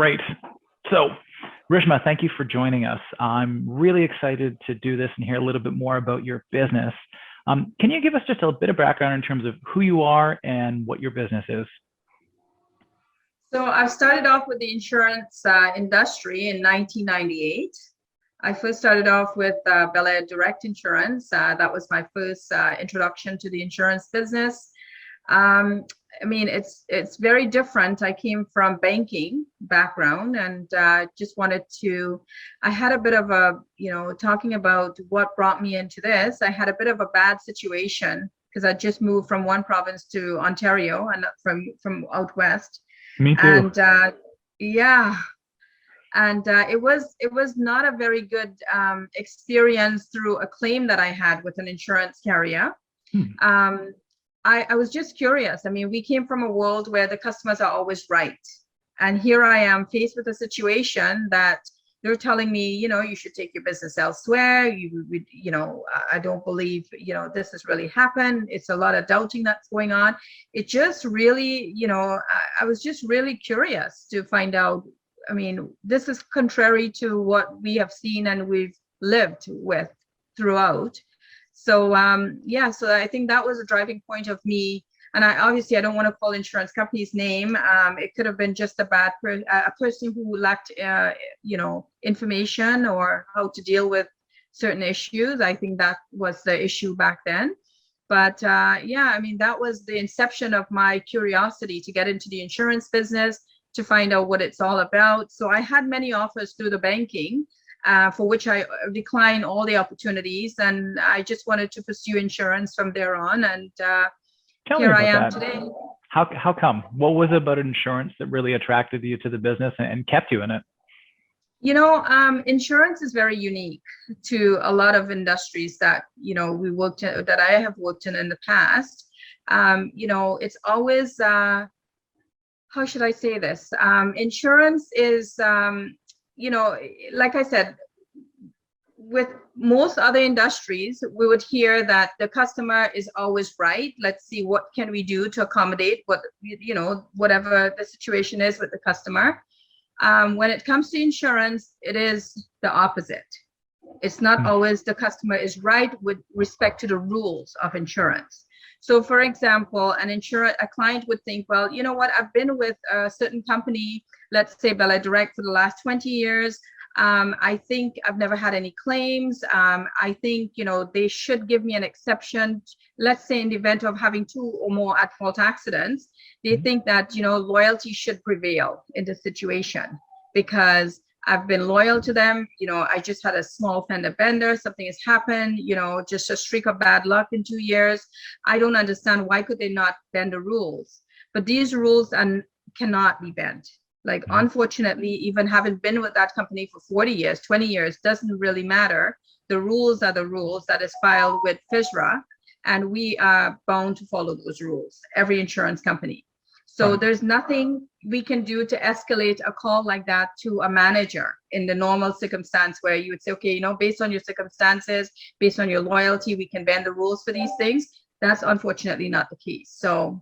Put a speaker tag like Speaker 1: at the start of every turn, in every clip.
Speaker 1: Great. So, Rishma, thank you for joining us. I'm really excited to do this and hear a little bit more about your business. Can you give us just a bit of background in terms of who you are and what your business is?
Speaker 2: So I started off with the insurance industry in 1998. I first started off with Bel Air Direct Insurance. That was my first introduction to the insurance business. I mean, it's very different. I came from banking background and just wanted to, I had a bit of a, talking about what brought me into this, I had a bit of a bad situation because I just moved from one province to Ontario and from out west.
Speaker 1: Me too.
Speaker 2: And yeah, and it was not a very good experience through a claim that I had with an insurance carrier. I was just curious. I mean, we came from a world where the customers are always right. And here I am faced with a situation that they're telling me, you should take your business elsewhere. I don't believe, this has really happened. It's a lot of doubting that's going on. It just really, I was just really curious to find out. I mean, this is contrary to what we have seen and we've lived with throughout. So so I think that was a driving point of me. And I don't want to call insurance company's name. It could have been just a person who lacked, information or how to deal with certain issues. I think that was the issue back then. But I mean, that was the inception of my curiosity to get into the insurance business, to find out what it's all about. So I had many offers through the banking. For which I declined all the opportunities, and I just wanted to pursue insurance from there on. And here I am today.
Speaker 1: How come? What was it about insurance that really attracted you to the business and kept you in it?
Speaker 2: Insurance is very unique to a lot of industries that we worked in, that I have worked in the past. It's always how should I say this? Insurance is like I said, with most other industries, we would hear that the customer is always right. Let's see what can we do to accommodate whatever the situation is with the customer. When it comes to insurance, it is the opposite. It's not always the customer is right with respect to the rules of insurance. So, for example, a client would think, well, you know what, I've been with a certain company, let's say Bel Air Direct, for the last 20 years. I think I've never had any claims. I think, they should give me an exception. Let's say in the event of having 2 or more at-fault accidents, they think that, loyalty should prevail in the situation because I've been loyal to them. I just had a small fender bender. Something has happened, just a streak of bad luck in 2 years. I don't understand why could they not bend the rules? But these rules cannot be bent. Like, unfortunately, even having been with that company for 40 years, 20 years, doesn't really matter. The rules are the rules that is filed with FSRA, and we are bound to follow those rules, every insurance company. So there's nothing we can do to escalate a call like that to a manager in the normal circumstance where you would say, okay, based on your circumstances, based on your loyalty, we can bend the rules for these things. That's unfortunately not the case. So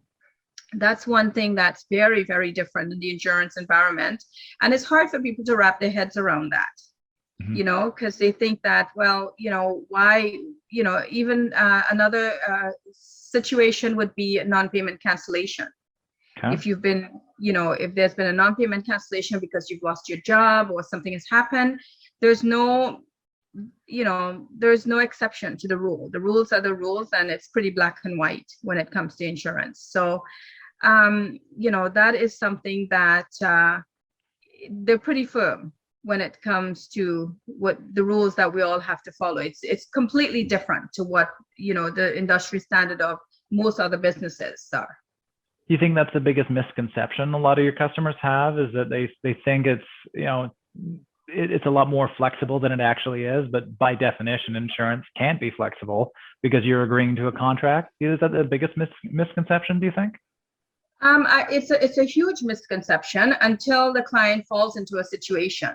Speaker 2: that's one thing that's very, very different in the insurance environment. And it's hard for people to wrap their heads around that, because they think that, well, why, even another situation would be a non-payment cancellation. Okay. If you've been, if there's been a non-payment cancellation because you've lost your job or something has happened, there's no exception to the rule. The rules are the rules, and it's pretty black and white when it comes to insurance. So, that is something that they're pretty firm when it comes to what the rules that we all have to follow. It's completely different to what, the industry standard of most other businesses are.
Speaker 1: You think that's the biggest misconception a lot of your customers have, is that they think it's, it's a lot more flexible than it actually is, but by definition, insurance can't be flexible because you're agreeing to a contract. Is that the biggest misconception, do you think?
Speaker 2: It's a huge misconception until the client falls into a situation.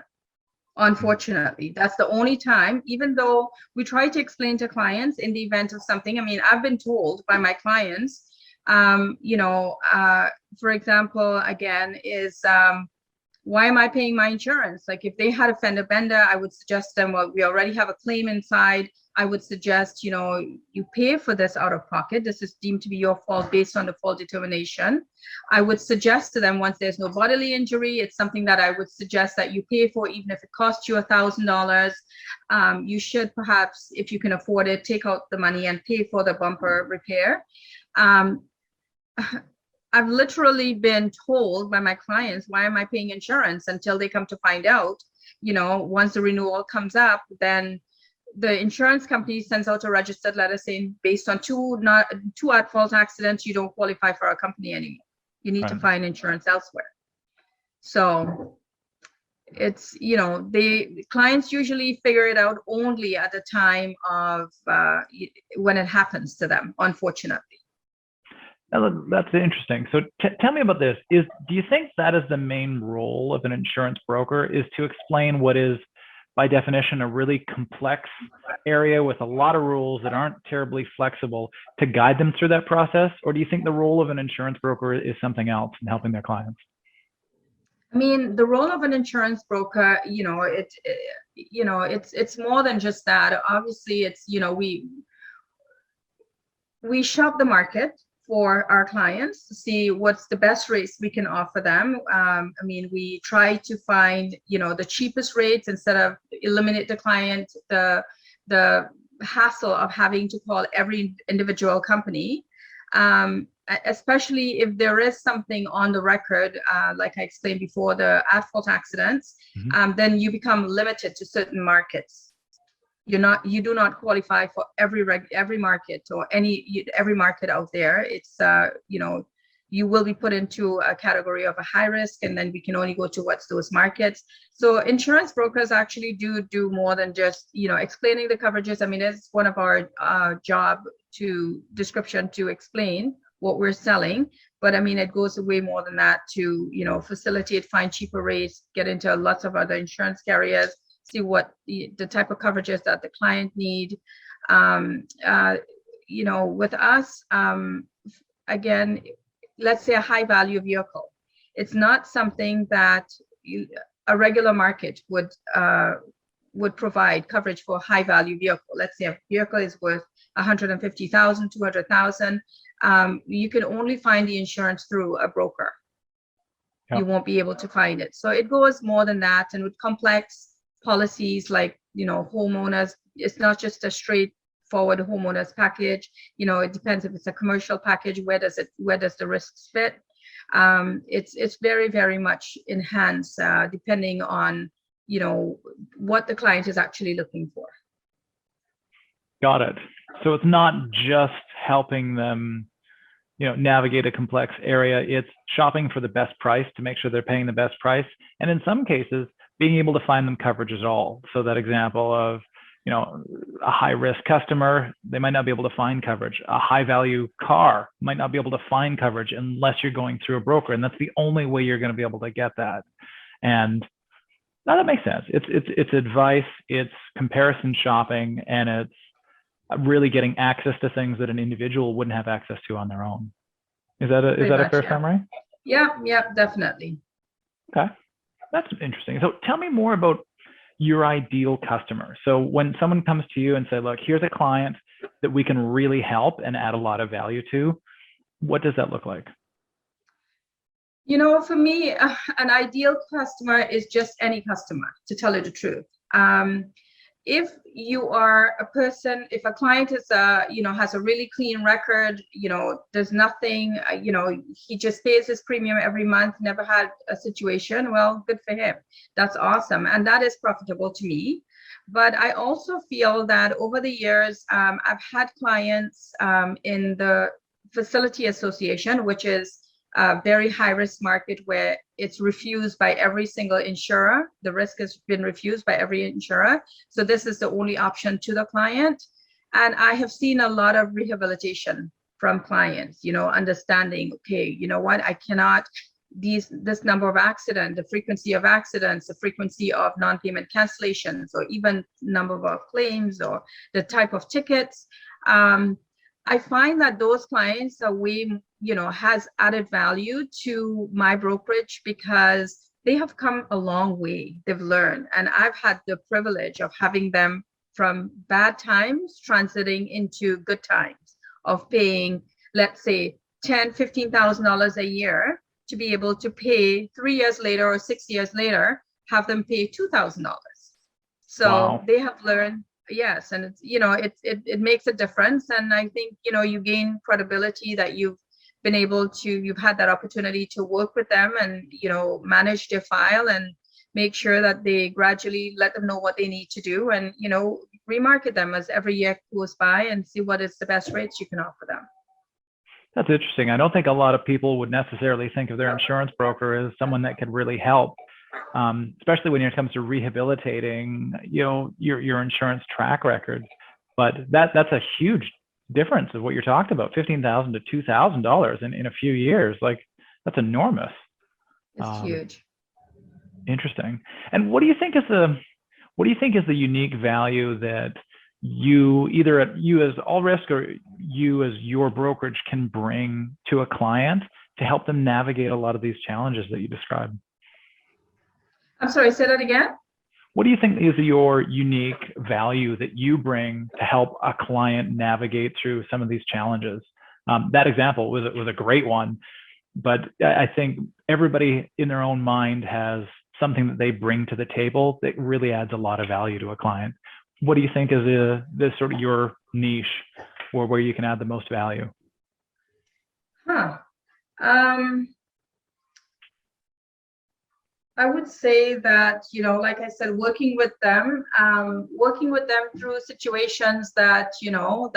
Speaker 2: Unfortunately, that's the only time, even though we try to explain to clients in the event of something. I mean, I've been told by my clients, for example, again, is why am I paying my insurance? Like if they had a fender bender, I would suggest them, well, we already have a claim inside. I would suggest, you pay for this out of pocket. This is deemed to be your fault based on the fault determination. I would suggest to them, once there's no bodily injury, it's something that I would suggest that you pay for, even if it costs you $1,000. You should perhaps, if you can afford it, take out the money and pay for the bumper repair. I've literally been told by my clients, why am I paying insurance? Until they come to find out, once the renewal comes up, then the insurance company sends out a registered letter saying, based on two at-fault accidents, you don't qualify for our company anymore. You need to find insurance elsewhere. So it's, the clients usually figure it out only at the time of when it happens to them, unfortunately.
Speaker 1: That's interesting. So tell me about this. Do you think that is the main role of an insurance broker, is to explain what is, by definition, a really complex area with a lot of rules that aren't terribly flexible, to guide them through that process? Or do you think the role of an insurance broker is something else in helping their clients?
Speaker 2: I mean, the role of an insurance broker, it's more than just that. Obviously, it's, we shop the market for our clients to see what's the best rates we can offer them. We try to find, the cheapest rates instead of eliminate the client the hassle of having to call every individual company. Especially if there is something on the record, like I explained before, the at-fault accidents, then you become limited to certain markets. You do not qualify for every market or every market out there. It's you will be put into a category of a high risk, and then we can only go to what's those markets. So insurance brokers actually do more than just explaining the coverages. I mean, it's one of our job description to explain what we're selling, but I mean, it goes way more than that to facilitate, find cheaper rates, get into lots of other insurance carriers, see what the type of coverages that the client need. With us, again, let's say a high value vehicle. It's not something that a regular market would provide coverage for a high value vehicle. Let's say a vehicle is worth 150,000, 200,000. You can only find the insurance through a broker. Yep. You won't be able to find it. So it goes more than that. And with complex policies like homeowners, it's not just a straightforward homeowners package. It depends if it's a commercial package, where does the risks fit. It's very, very much enhanced depending on what the client is actually looking for.
Speaker 1: Got it. So it's not just helping them navigate a complex area. It's shopping for the best price to make sure they're paying the best price, and in some cases being able to find them coverage at all. So that example of, a high risk customer, they might not be able to find coverage. A high value car might not be able to find coverage unless you're going through a broker. And that's the only way you're going to be able to get that. And now that makes sense. It's advice, it's comparison shopping, and it's really getting access to things that an individual wouldn't have access to on their own. Is that a fair summary?
Speaker 2: Yeah, definitely.
Speaker 1: Okay. That's interesting. So tell me more about your ideal customer. So when someone comes to you and say, look, here's a client that we can really help and add a lot of value to, what does that look like?
Speaker 2: For me, an ideal customer is just any customer, to tell you the truth. If you are a person, if a client is has a really clean record, there's nothing, he just pays his premium every month, never had a situation, well, good for him. That's awesome. And that is profitable to me. But I also feel that over the years, I've had clients in the facility association, which is a very high risk market where it's refused by every single insurer. The risk has been refused by every insurer. So this is the only option to the client. And I have seen a lot of rehabilitation from clients, understanding, okay, you know what, I cannot, this number of accidents, the frequency of accidents, the frequency of non-payment cancellations, or even number of claims or the type of tickets. I find that those clients are way, has added value to my brokerage, because they have come a long way. They've learned, and I've had the privilege of having them from bad times transiting into good times of paying, let's say, $10,000, $15,000 a year to be able to pay 3 years later or 6 years later, have them pay $2,000. So
Speaker 1: Wow.
Speaker 2: they have learned, yes, and it's, it makes a difference. And I think, you gain credibility that you've had that opportunity to work with them and, manage their file and make sure that they gradually let them know what they need to do and, remarket them as every year goes by and see what is the best rates you can offer them.
Speaker 1: That's interesting. I don't think a lot of people would necessarily think of their insurance broker as someone that could really help, especially when it comes to rehabilitating, your insurance track record. But that's a huge difference of what you're talking about, $15,000 to $2,000 in a few years. Like, that's enormous.
Speaker 2: It's huge.
Speaker 1: Interesting. And what do you think is the unique value that you as All Risk or you as your brokerage can bring to a client to help them navigate a lot of these challenges that you described?
Speaker 2: I'm sorry, say that again.
Speaker 1: What do you think is your unique value that you bring to help a client navigate through some of these challenges? That example was a great one, but I think everybody in their own mind has something that they bring to the table that really adds a lot of value to a client. What do you think is this sort of your niche or where you can add the most value?
Speaker 2: I would say that, like I said, working with them through situations that, your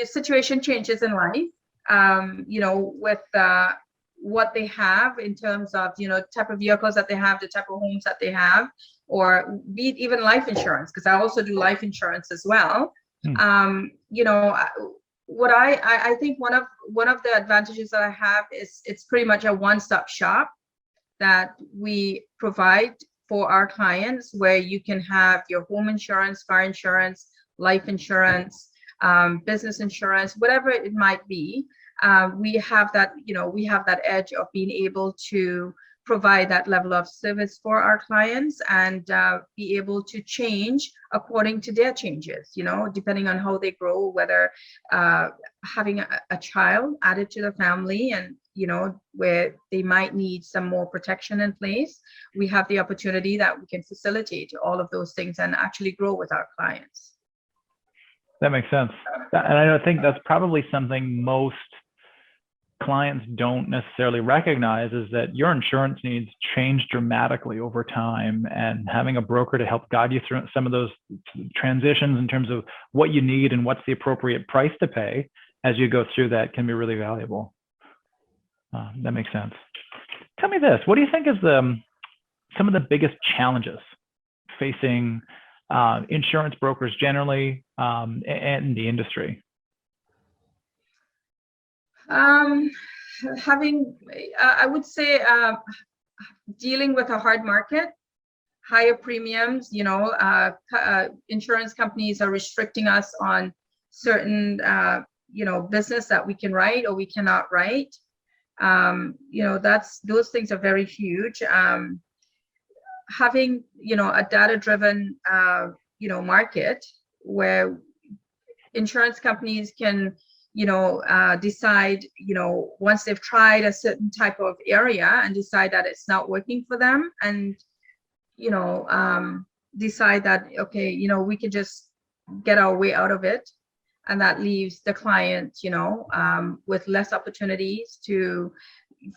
Speaker 2: situation changes in life, with what they have in terms of, type of vehicles that they have, the type of homes that they have, or be it even life insurance, because I also do life insurance as well. What I think one of the advantages that I have is it's pretty much a one-stop shop that we provide for our clients, where you can have your home insurance, car insurance, life insurance, business insurance, whatever it might be. We have that edge of being able to provide that level of service for our clients and be able to change according to their changes, depending on how they grow, whether having a child added to the family and, where they might need some more protection in place. We have the opportunity that we can facilitate all of those things and actually grow with our clients.
Speaker 1: That makes sense. And I think that's probably something most clients don't necessarily recognize, is that your insurance needs change dramatically over time, and having a broker to help guide you through some of those transitions in terms of what you need and what's the appropriate price to pay as you go through that can be really valuable. That makes sense. Tell me this, what do you think is some of the biggest challenges facing insurance brokers generally and the industry?
Speaker 2: I would say dealing with a hard market, higher premiums, insurance companies are restricting us on certain, business that we can write or we cannot write. Those things are very huge. Having, a data-driven, market where insurance companies can, decide, once they've tried a certain type of area and decide that it's not working for them, and, decide that, okay, we can just get our way out of it. And that leaves the client, with less opportunities to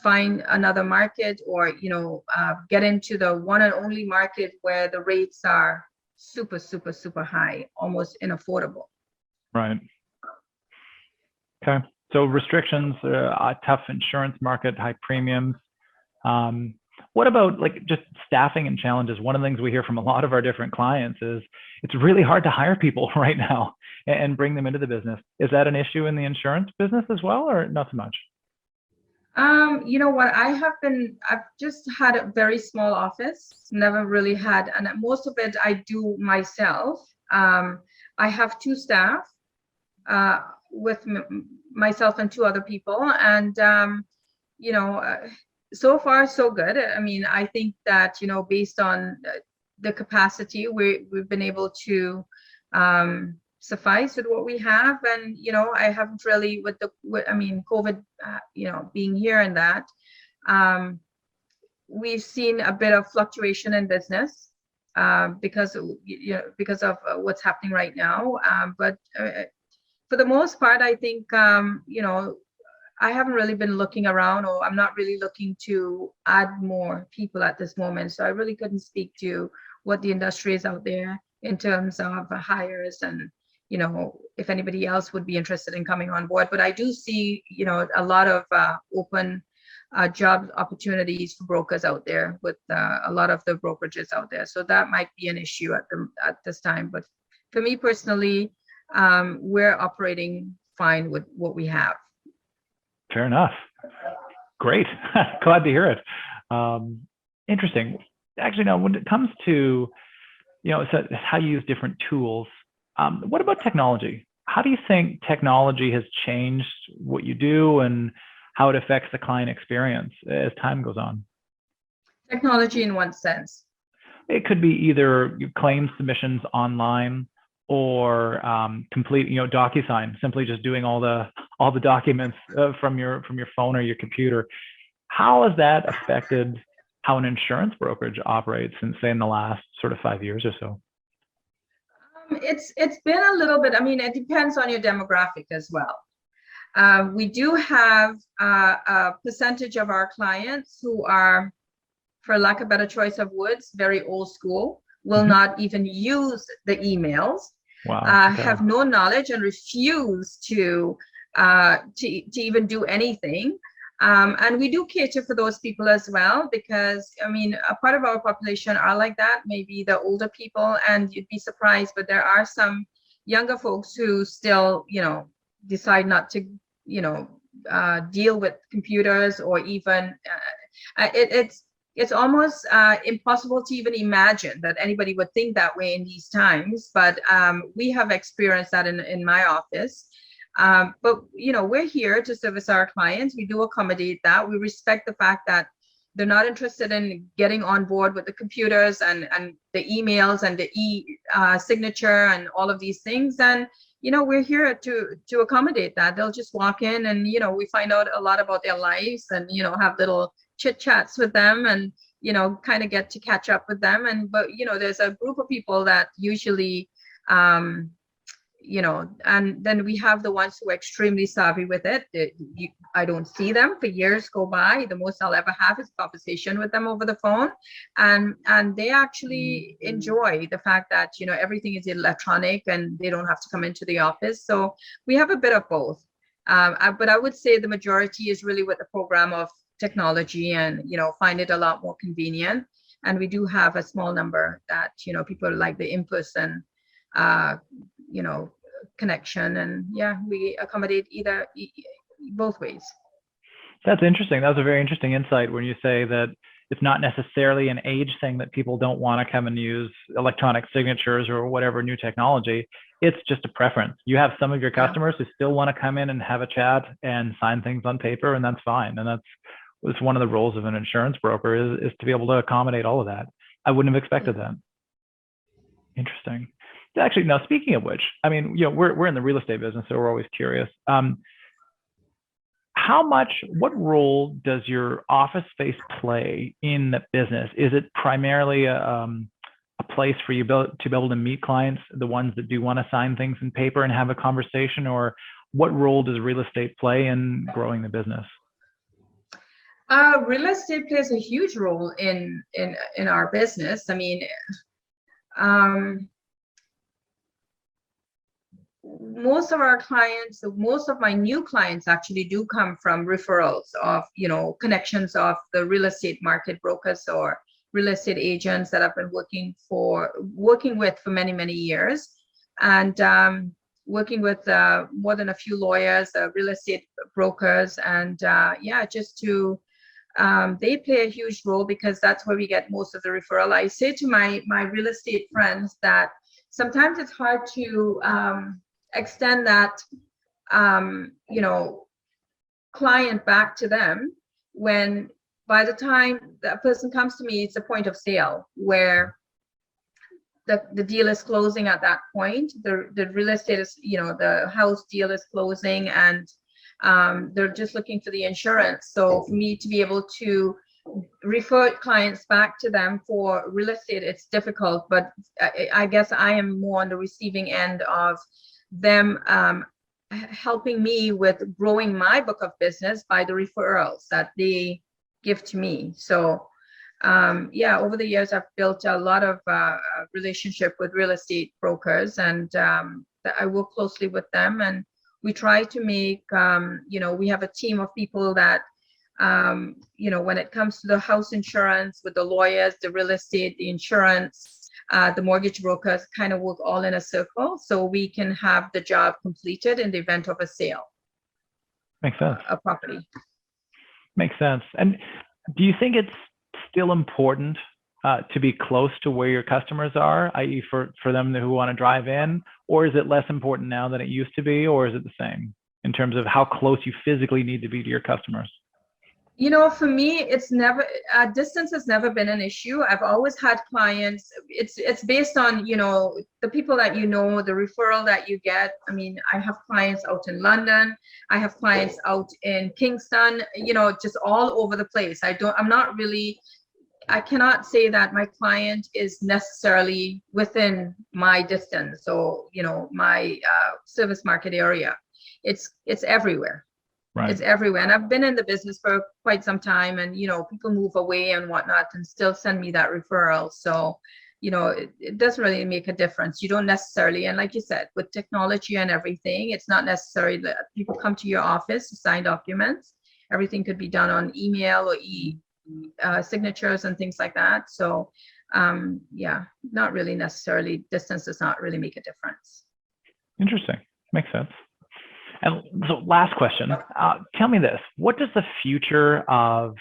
Speaker 2: find another market or, get into the one and only market where the rates are super, super, super high, almost unaffordable.
Speaker 1: Right. Okay. So restrictions, a tough insurance market, high premiums. What about just staffing and challenges? One of the things we hear from a lot of our different clients is it's really hard to hire people right now and bring them into the business. Is that an issue in the insurance business as well, or not so much?
Speaker 2: You know what, I've just had a very small office, never really had, and most of it I do myself. I have 2 staff, with myself and 2 other people, and so far so good. I mean, I think that, based on the capacity, we've been able to suffice with what we have. And, I haven't really COVID, being here and that, we've seen a bit of fluctuation in business because of what's happening right now. But for the most part, I think, I haven't really been looking around, or I'm not really looking to add more people at this moment. So I really couldn't speak to what the industry is out there in terms of hires and, if anybody else would be interested in coming on board. But I do see, a lot of open job opportunities for brokers out there with a lot of the brokerages out there. So that might be an issue at this time. But for me personally, we're operating fine with what we have.
Speaker 1: Fair enough. Great. Glad to hear it. Interesting. Actually, now, when it comes to, so how you use different tools, what about technology? How do you think technology has changed what you do and how it affects the client experience as time goes on?
Speaker 2: Technology in what sense?
Speaker 1: It could be either claim submissions online or complete, DocuSign, simply just doing all the documents from your phone or your computer. How has that affected how an insurance brokerage operates since, say, in the last sort of 5 years or so?
Speaker 2: It's been a little bit. I mean, it depends on your demographic as well. We do have a percentage of our clients who are, for lack of a better choice of words, very old school, will not even use the emails, have no knowledge and refuse to even do anything. And we do cater for those people as well, because, I mean, a part of our population are like that, maybe the older people, and you'd be surprised, but there are some younger folks who still, decide not to, deal with computers, or even it's almost impossible to even imagine that anybody would think that way in these times. But we have experienced that in my office. But, we're here to service our clients. We do accommodate that. We respect the fact that they're not interested in getting on board with the computers and the emails and the signature and all of these things. And, we're here to accommodate that. They'll just walk in and, we find out a lot about their lives and, have little chit chats with them and, kind of get to catch up with them. But, there's a group of people that usually, and then we have the ones who are extremely savvy with it. I don't see them for years go by. The most I'll ever have is a conversation with them over the phone. And they actually enjoy the fact that, everything is electronic and they don't have to come into the office. So we have a bit of both. But I would say the majority is really with the program of technology and, find it a lot more convenient. And we do have a small number that, people like the in-person connection, and we accommodate both ways.
Speaker 1: That's interesting. That was a very interesting insight when you say that it's not necessarily an age thing that people don't want to come and use electronic signatures or whatever new technology. It's just a preference. You have some of your customers who still want to come in and have a chat and sign things on paper, and that's fine. And it's one of the roles of an insurance broker is to be able to accommodate all of that. I wouldn't have expected that. Interesting. Actually, now, speaking of which, I mean, we're in the real estate business, so we're always curious. What role does your office space play in the business? Is it primarily a place for you to be able to meet clients, the ones that do want to sign things in paper and have a conversation, or what role does real estate play in growing the business?
Speaker 2: Real estate plays a huge role in our business. I mean, most of my new clients actually do come from referrals of, connections of the real estate market brokers or real estate agents that I've been working with for many, many years. And working with more than a few lawyers, real estate brokers, and just to they play a huge role because that's where we get most of the referral. I say to my real estate friends that sometimes it's hard to extend that client back to them, when by the time that person comes to me, it's a point of sale where the deal is closing at that point. The real estate is, the house deal is closing, and they're just looking for the insurance. So for me to be able to refer clients back to them for real estate, it's difficult, but I guess I am more on the receiving end of them helping me with growing my book of business by the referrals that they give to me. So over the years, I've built a lot of relationship with real estate brokers, and I work closely with them, and we try to make, we have a team of people that, when it comes to the house insurance, with the lawyers, the real estate, the insurance, the mortgage brokers, kind of work all in a circle so we can have the job completed in the event of a sale.
Speaker 1: Makes sense.
Speaker 2: A property.
Speaker 1: Makes sense. And do you think it's still important to be close to where your customers are, i.e. for them who want to drive in, or is it less important now than it used to be, or is it the same in terms of how close you physically need to be to your customers?
Speaker 2: For me, it's never, distance has never been an issue. I've always had clients. It's based on, the people that the referral that you get. I mean, I have clients out in London. I have clients out in Kingston, just all over the place. I cannot say that my client is necessarily within my distance. So, my service market area, it's everywhere. Right. It's everywhere. And I've been in the business for quite some time, and, people move away and whatnot and still send me that referral. So, it doesn't really make a difference. You don't necessarily, and like you said, with technology and everything, it's not necessary that people come to your office to sign documents. Everything could be done on email or signatures and things like that. So, not really necessarily. Distance does not really make a difference.
Speaker 1: Interesting. Makes sense. And so last question, tell me this, what does the future of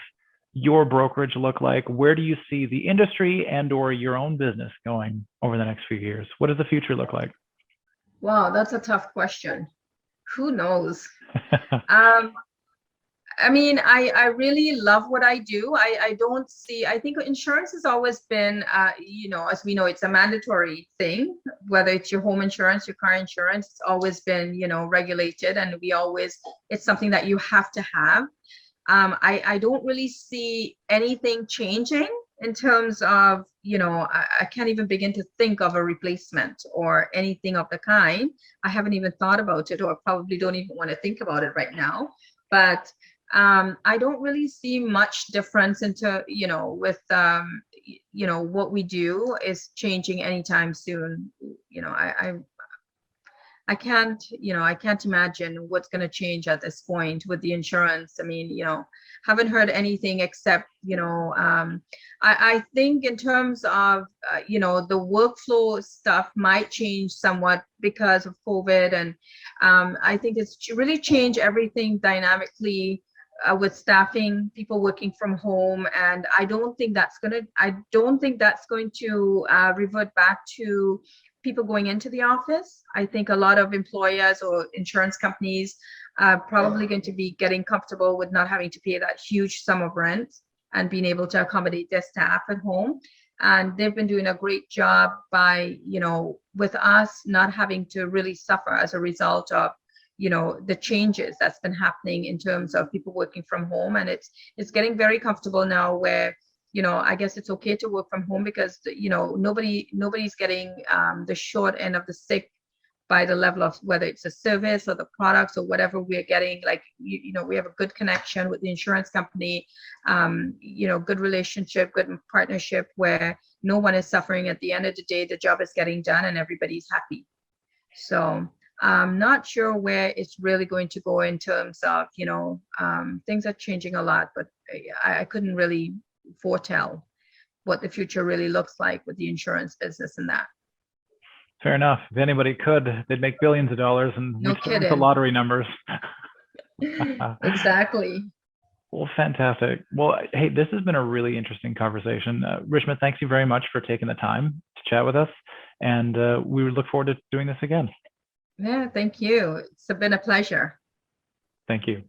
Speaker 1: your brokerage look like? Where do you see the industry and or your own business going over the next few years? What does the future look like?
Speaker 2: Wow, that's a tough question. Who knows? I mean, I really love what I do. I think insurance has always been, as we know, it's a mandatory thing, whether it's your home insurance, your car insurance, it's always been, regulated, and it's something that you have to have. I don't really see anything changing in terms of, I can't even begin to think of a replacement or anything of the kind. I haven't even thought about it, or probably don't even want to think about it right now. But I don't really see much difference into, with, what we do is changing anytime soon. I can't imagine what's going to change at this point with the insurance. I mean, haven't heard anything except, I think in terms of, the workflow stuff might change somewhat because of COVID. And I think it's really changed everything dynamically. With staffing, people working from home, and I don't think that's going to revert back to people going into the office. I think a lot of employers or insurance companies are probably going to be getting comfortable with not having to pay that huge sum of rent and being able to accommodate their staff at home. And they've been doing a great job by, with us not having to really suffer as a result of the changes that's been happening in terms of people working from home. And it's getting very comfortable now where, I guess it's okay to work from home because, nobody's getting the short end of the stick by the level of whether it's a service or the products or whatever we're getting. Like, we have a good connection with the insurance company, good relationship, good partnership where no one is suffering. At the end of the day, the job is getting done and everybody's happy. So I'm not sure where it's really going to go in terms of, things are changing a lot, but I couldn't really foretell what the future really looks like with the insurance business and that.
Speaker 1: Fair enough. If anybody could, they'd make billions of dollars, and
Speaker 2: no kidding.
Speaker 1: The lottery numbers.
Speaker 2: Exactly.
Speaker 1: Well, fantastic. Well, hey, this has been a really interesting conversation. Rishma, thank you very much for taking the time to chat with us, and we look forward to doing this again.
Speaker 2: Yeah, thank you. It's been a pleasure.
Speaker 1: Thank you.